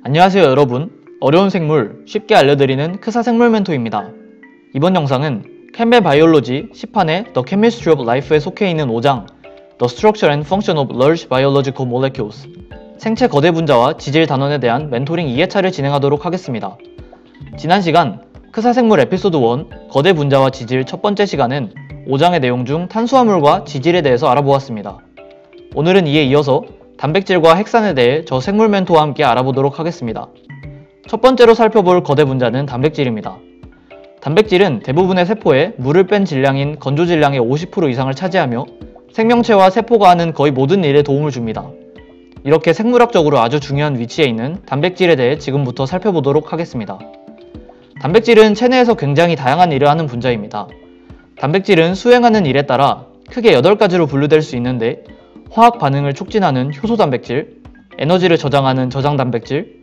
안녕하세요 여러분. 어려운 생물 쉽게 알려드리는 크사 생물 멘토입니다. 이번 영상은 캠벨 바이올로지 10판의 The Chemistry of Life에 속해 있는 5장 The Structure and Function of Large Biological Molecules 생체 거대 분자와 지질 단원에 대한 멘토링 2회차를 진행하도록 하겠습니다. 지난 시간 크사 생물 에피소드 1 거대 분자와 지질 첫 번째 시간은 5장의 내용 중 탄수화물과 지질에 대해서 알아보았습니다. 오늘은 이에 이어서 단백질과 핵산에 대해 저 생물 멘토와 함께 알아보도록 하겠습니다. 첫 번째로 살펴볼 거대 분자는 단백질입니다. 단백질은 대부분의 세포에 물을 뺀 질량인 건조 질량의 50% 이상을 차지하며 생명체와 세포가 하는 거의 모든 일에 도움을 줍니다. 이렇게 생물학적으로 아주 중요한 위치에 있는 단백질에 대해 지금부터 살펴보도록 하겠습니다. 단백질은 체내에서 굉장히 다양한 일을 하는 분자입니다. 단백질은 수행하는 일에 따라 크게 8가지로 분류될 수 있는데 화학 반응을 촉진하는 효소 단백질, 에너지를 저장하는 저장 단백질,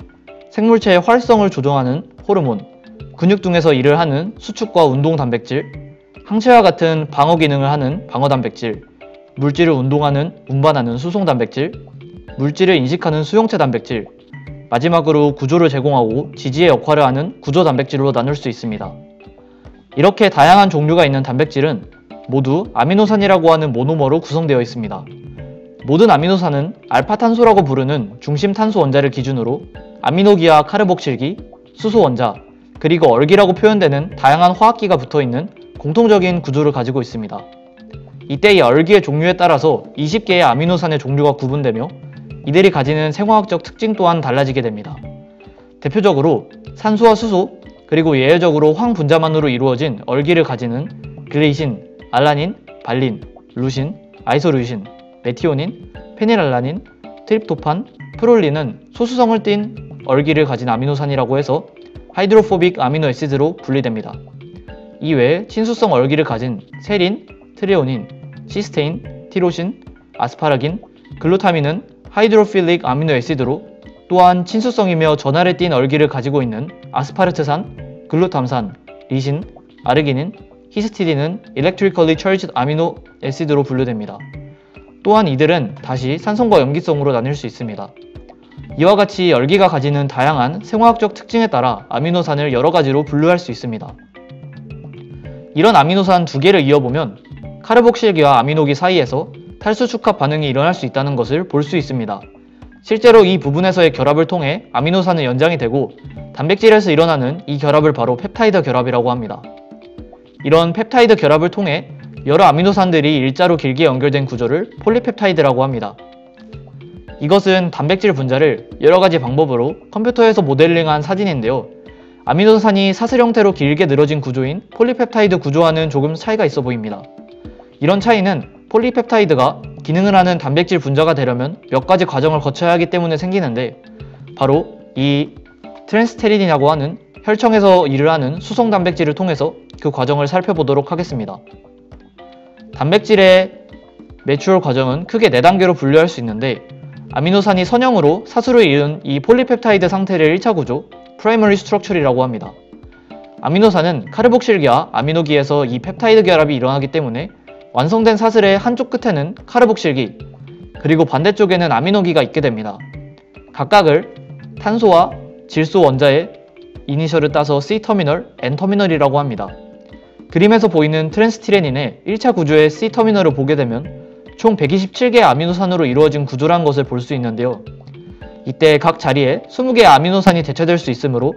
생물체의 활성을 조정하는 호르몬, 근육 등에서 일을 하는 수축과 운동 단백질, 항체와 같은 방어 기능을 하는 방어 단백질, 물질을 운동하는 운반하는 수송 단백질, 물질을 인식하는 수용체 단백질, 마지막으로 구조를 제공하고 지지의 역할을 하는 구조 단백질로 나눌 수 있습니다. 이렇게 다양한 종류가 있는 단백질은 모두 아미노산이라고 하는 모노머로 구성되어 있습니다. 모든 아미노산은 알파탄소라고 부르는 중심 탄소 원자를 기준으로 아미노기와 카르복실기, 수소 원자, 그리고 얼기라고 표현되는 다양한 화학기가 붙어있는 공통적인 구조를 가지고 있습니다. 이때 이 얼기의 종류에 따라서 20개의 아미노산의 종류가 구분되며 이들이 가지는 생화학적 특징 또한 달라지게 됩니다. 대표적으로 산소와 수소, 그리고 예외적으로 황 분자만으로 이루어진 얼기를 가지는 글리신, 알라닌, 발린, 루신, 아이소류신, 메티오닌, 페닐알라닌, 트립토판, 프롤린은 소수성을 띤 얼기를 가진 아미노산이라고 해서 하이드로포빅 아미노 애시드로 분리됩니다. 이외에 친수성 얼기를 가진 세린, 트레오닌, 시스테인, 티로신, 아스파라긴, 글루타민은 하이드로필릭 아미노 애시드로 또한 친수성이며 전하를 띤 얼기를 가지고 있는 아스파르트산, 글루탐산, 리신, 아르기닌, 히스티딘은 Electrically Charged 아미노 애시드로 분류됩니다. 또한 이들은 다시 산성과 염기성으로 나뉠 수 있습니다. 이와 같이 열기가 가지는 다양한 생화학적 특징에 따라 아미노산을 여러가지로 분류할 수 있습니다. 이런 아미노산 2개를 이어보면 카르복실기와 아미노기 사이에서 탈수 축합 반응이 일어날 수 있다는 것을 볼 수 있습니다. 실제로 이 부분에서의 결합을 통해 아미노산은 연장이 되고 단백질에서 일어나는 이 결합을 바로 펩타이드 결합이라고 합니다. 이런 펩타이드 결합을 통해 여러 아미노산들이 일자로 길게 연결된 구조를 폴리펩타이드라고 합니다. 이것은 단백질 분자를 여러가지 방법으로 컴퓨터에서 모델링한 사진인데요. 아미노산이 사슬 형태로 길게 늘어진 구조인 폴리펩타이드 구조와는 조금 차이가 있어 보입니다. 이런 차이는 폴리펩타이드가 기능을 하는 단백질 분자가 되려면 몇 가지 과정을 거쳐야 하기 때문에 생기는데 바로 이 트랜스테린이라고 하는 혈청에서 일을 하는 수송 단백질을 통해서 그 과정을 살펴보도록 하겠습니다. 단백질의 매추얼 과정은 크게 4단계로 분류할 수 있는데 아미노산이 선형으로 사슬을 이은 이 폴리펩타이드 상태를 1차 구조, 프라이머리 스트럭처리라고 합니다. 아미노산은 카르복실기와 아미노기에서 이 펩타이드 결합이 일어나기 때문에 완성된 사슬의 한쪽 끝에는 카르복실기, 그리고 반대쪽에는 아미노기가 있게 됩니다. 각각을 탄소와 질소 원자의 이니셜을 따서 C터미널, N터미널이라고 합니다. 그림에서 보이는 트랜스티레닌의 1차 구조의 C터미널을 보게 되면 총 127개의 아미노산으로 이루어진 구조라는 것을 볼 수 있는데요. 이때 각 자리에 20개의 아미노산이 대체될 수 있으므로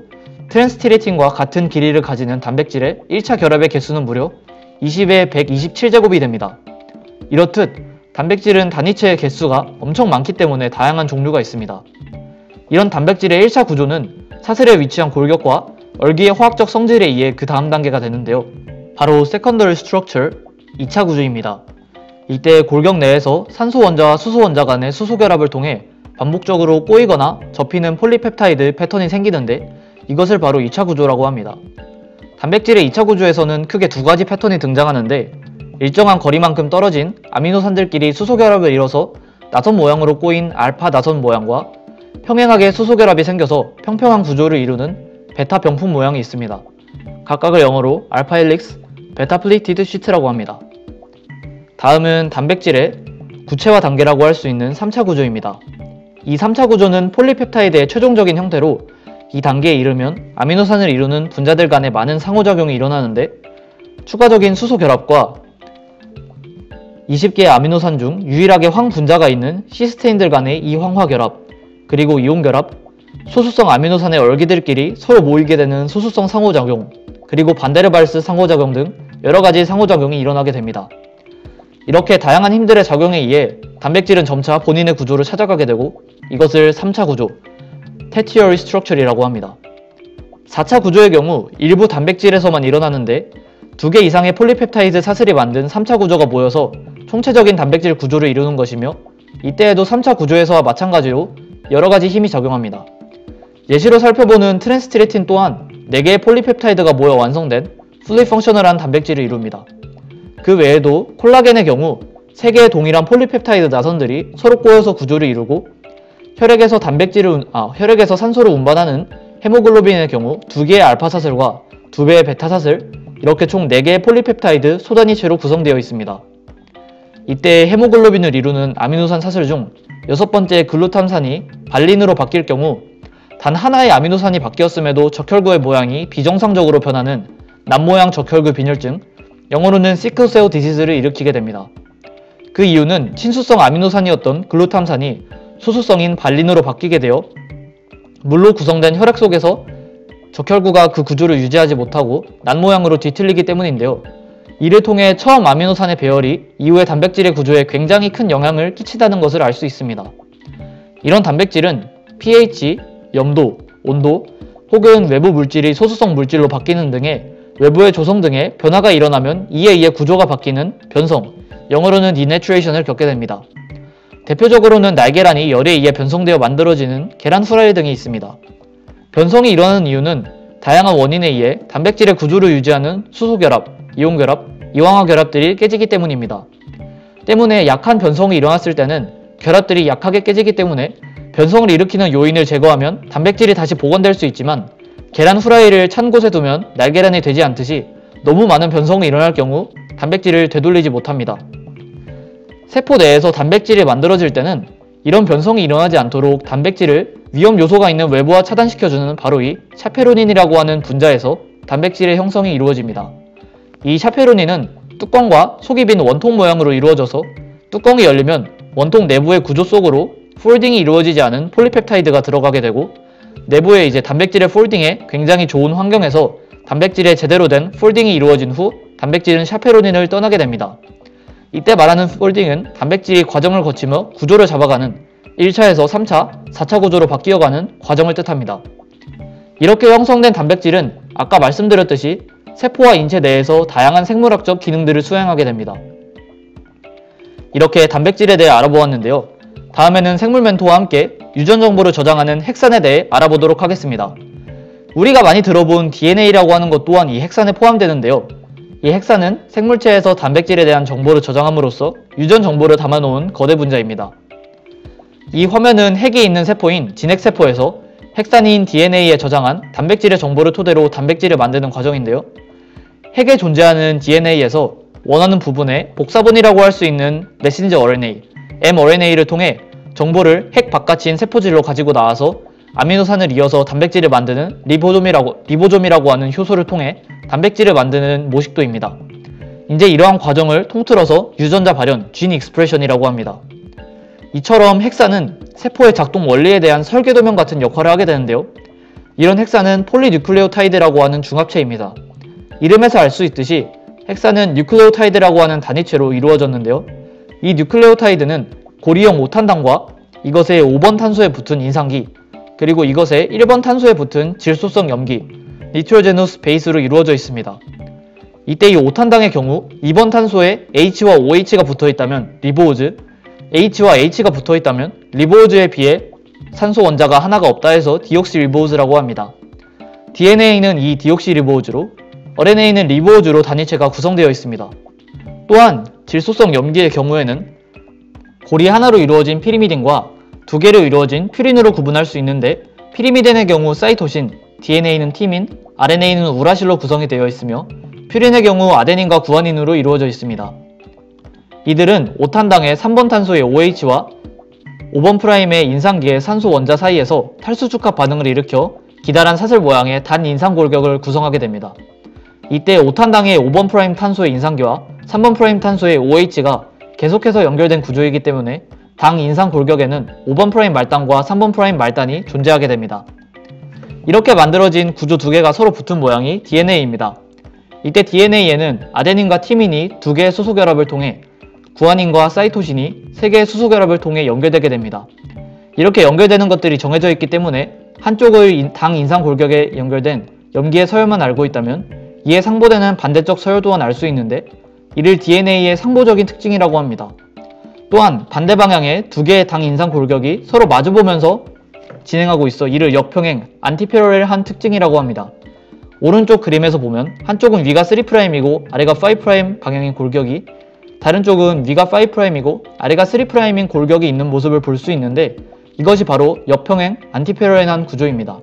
트랜스티레틴과 같은 길이를 가지는 단백질의 1차 결합의 개수는 무려 20의 127제곱이 됩니다. 이렇듯 단백질은 단위체의 개수가 엄청 많기 때문에 다양한 종류가 있습니다. 이런 단백질의 1차 구조는 사슬에 위치한 골격과 얼기의 화학적 성질에 의해 그 다음 단계가 되는데요. 바로 Secondary Structure, 2차 구조입니다. 이때 골격 내에서 산소 원자와 수소 원자 간의 수소 결합을 통해 반복적으로 꼬이거나 접히는 폴리펩타이드 패턴이 생기는데 이것을 바로 2차 구조라고 합니다. 단백질의 2차 구조에서는 크게 2가지 패턴이 등장하는데 일정한 거리만큼 떨어진 아미노산들끼리 수소 결합을 이뤄서 나선 모양으로 꼬인 알파 나선 모양과 평행하게 수소 결합이 생겨서 평평한 구조를 이루는 베타 병풍 모양이 있습니다. 각각을 영어로 알파 헬릭스, 베타 플레이티드 시트라고 합니다. 다음은 단백질의 구체화 단계라고 할 수 있는 3차 구조입니다. 이 3차 구조는 폴리펩타이드의 최종적인 형태로 이 단계에 이르면 아미노산을 이루는 분자들 간의 많은 상호작용이 일어나는데 추가적인 수소 결합과 20개의 아미노산 중 유일하게 황 분자가 있는 시스테인들 간의 이황화 결합, 그리고 이온 결합, 소수성 아미노산의 얼기들끼리 서로 모이게 되는 소수성 상호작용, 그리고 반데르발스 상호작용 등 여러가지 상호작용이 일어나게 됩니다. 이렇게 다양한 힘들의 작용에 의해 단백질은 점차 본인의 구조를 찾아가게 되고 이것을 3차 구조, tertiary structure이라고 합니다. 4차 구조의 경우 일부 단백질에서만 일어나는데 2개 이상의 폴리펩타이드 사슬이 만든 3차 구조가 모여서 총체적인 단백질 구조를 이루는 것이며 이때에도 3차 구조에서와 마찬가지로 여러가지 힘이 작용합니다. 예시로 살펴보는 트랜스티레틴 또한 4개의 폴리펩타이드가 모여 완성된 fully functional한 단백질을 이룹니다. 그 외에도 콜라겐의 경우 3개의 동일한 폴리펩타이드 나선들이 서로 꼬여서 구조를 이루고 혈액에서 산소를 운반하는 헤모글로빈의 경우 2개의 알파 사슬과 2배의 베타 사슬, 이렇게 총 4개의 폴리펩타이드 소단위체로 구성되어 있습니다. 이때 헤모글로빈을 이루는 아미노산 사슬 중 6번째 글루탐산이 발린으로 바뀔 경우 단 하나의 아미노산이 바뀌었음에도 적혈구의 모양이 비정상적으로 변하는 남모양 적혈구 빈혈증, 영어로는 시클셀 디시즈를 일으키게 됩니다. 그 이유는 친수성 아미노산이었던 글루탐산이 소수성인 발린으로 바뀌게 되어 물로 구성된 혈액 속에서 적혈구가 그 구조를 유지하지 못하고 난모양으로 뒤틀리기 때문인데요. 이를 통해 처음 아미노산의 배열이 이후의 단백질의 구조에 굉장히 큰 영향을 끼친다는 것을 알 수 있습니다. 이런 단백질은 pH, 염도, 온도, 혹은 외부 물질이 소수성 물질로 바뀌는 등의 외부의 조성 등의 변화가 일어나면 이에 의해 구조가 바뀌는 변성, 영어로는 디내추레이션을 겪게 됩니다. 대표적으로는 날계란이 열에 의해 변성되어 만들어지는 계란 후라이 등이 있습니다. 변성이 일어나는 이유는 다양한 원인에 의해 단백질의 구조를 유지하는 수소결합, 이온결합, 이황화 결합들이 깨지기 때문입니다. 때문에 약한 변성이 일어났을 때는 결합들이 약하게 깨지기 때문에 변성을 일으키는 요인을 제거하면 단백질이 다시 복원될 수 있지만 계란 후라이를 찬 곳에 두면 날계란이 되지 않듯이 너무 많은 변성이 일어날 경우 단백질을 되돌리지 못합니다. 세포 내에서 단백질이 만들어질 때는 이런 변성이 일어나지 않도록 단백질을 위험 요소가 있는 외부와 차단시켜주는 바로 이 샤페로닌이라고 하는 분자에서 단백질의 형성이 이루어집니다. 이 샤페로닌은 뚜껑과 속이 빈 원통 모양으로 이루어져서 뚜껑이 열리면 원통 내부의 구조 속으로 폴딩이 이루어지지 않은 폴리펩타이드가 들어가게 되고 내부에 이제 단백질의 폴딩에 굉장히 좋은 환경에서 단백질의 제대로 된 폴딩이 이루어진 후 단백질은 샤페로닌을 떠나게 됩니다. 이때 말하는 폴딩은 단백질이 과정을 거치며 구조를 잡아가는 1차에서 3차, 4차 구조로 바뀌어가는 과정을 뜻합니다. 이렇게 형성된 단백질은 아까 말씀드렸듯이 세포와 인체 내에서 다양한 생물학적 기능들을 수행하게 됩니다. 이렇게 단백질에 대해 알아보았는데요. 다음에는 생물 멘토와 함께 유전 정보를 저장하는 핵산에 대해 알아보도록 하겠습니다. 우리가 많이 들어본 DNA라고 하는 것 또한 이 핵산에 포함되는데요. 이 핵산은 생물체에서 단백질에 대한 정보를 저장함으로써 유전 정보를 담아놓은 거대 분자입니다. 이 화면은 핵이 있는 세포인 진핵세포에서 핵산인 DNA에 저장한 단백질의 정보를 토대로 단백질을 만드는 과정인데요. 핵에 존재하는 DNA에서 원하는 부분에 복사본이라고 할 수 있는 메신저 RNA, mRNA를 통해 정보를 핵 바깥인 세포질로 가지고 나와서 아미노산을 이어서 단백질을 만드는 리보솜이라고 하는 효소를 통해 단백질을 만드는 모식도입니다. 이제 이러한 과정을 통틀어서 유전자 발현, 진 익스프레션이라고 합니다. 이처럼 핵산은 세포의 작동 원리에 대한 설계도면 같은 역할을 하게 되는데요. 이런 핵산은 폴리뉴클레오타이드라고 하는 중합체입니다. 이름에서 알 수 있듯이 핵산은 뉴클레오타이드라고 하는 단위체로 이루어졌는데요. 이 뉴클레오타이드는 고리형 5탄당과 이것의 5번 탄소에 붙은 인상기, 그리고 이것의 1번 탄소에 붙은 질소성 염기, 니트로제누스 베이스로 이루어져 있습니다. 이때 이 5탄당의 경우 2번 탄소에 H와 OH가 붙어있다면 리보오즈, H와 H가 붙어있다면 리보오즈에 비해 산소 원자가 하나가 없다 해서 디옥시리보오즈라고 합니다. DNA는 이 디옥시리보오즈로, RNA는 리보오즈로 단위체가 구성되어 있습니다. 또한 질소성 염기의 경우에는 고리 하나로 이루어진 피리미딘과 2개로 이루어진 퓨린으로 구분할 수 있는데 피리미딘의 경우 사이토신, DNA는 티민, RNA는 우라실로 구성이 되어 있으며 퓨린의 경우 아데닌과 구아닌으로 이루어져 있습니다. 이들은 5탄당의 3번 탄소의 OH와 5번 프라임의 인상기의 산소 원자 사이에서 탈수축합 반응을 일으켜 기다란 사슬 모양의 단인상 골격을 구성하게 됩니다. 이때 5탄당의 5번 프라임 탄소의 인상기와 3번 프라임 탄소의 OH가 계속해서 연결된 구조이기 때문에 당 인상 골격에는 5번 프라임 말단과 3번 프라임 말단이 존재하게 됩니다. 이렇게 만들어진 구조 두 개가 서로 붙은 모양이 DNA입니다. 이때 DNA에는 아데닌과 티민이 두 개의 수소결합을 통해 구아닌과 사이토신이 세 개의 수소결합을 통해 연결되게 됩니다. 이렇게 연결되는 것들이 정해져 있기 때문에 한쪽의 당 인상 골격에 연결된 염기의 서열만 알고 있다면 이에 상보되는 반대쪽 서열 또한 알 수 있는데 이를 DNA의 상보적인 특징이라고 합니다. 또한 반대 방향의 두 개의 당 인상 골격이 서로 마주보면서 진행하고 있어 이를 역평행, 안티패러렐한 특징이라고 합니다. 오른쪽 그림에서 보면 한쪽은 위가 3'이고 아래가 5' 방향인 골격이 다른 쪽은 위가 5'이고 아래가 3'인 골격이 있는 모습을 볼 수 있는데 이것이 바로 역평행, 안티패러렐한 구조입니다.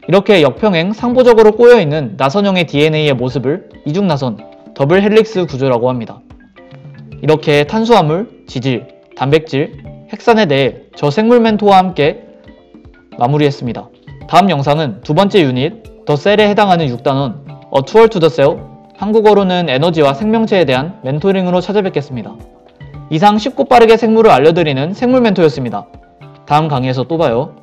이렇게 역평행, 상보적으로 꼬여있는 나선형의 DNA의 모습을 이중나선, 더블 헬릭스 구조라고 합니다. 이렇게 탄수화물, 지질, 단백질, 핵산에 대해 저 생물 멘토와 함께 마무리했습니다. 다음 영상은 두 번째 유닛, 더 셀에 해당하는 6단원, A Tour to the Cell, 한국어로는 에너지와 생명체에 대한 멘토링으로 찾아뵙겠습니다. 이상 쉽고 빠르게 생물을 알려드리는 생물 멘토였습니다. 다음 강의에서 또 봐요.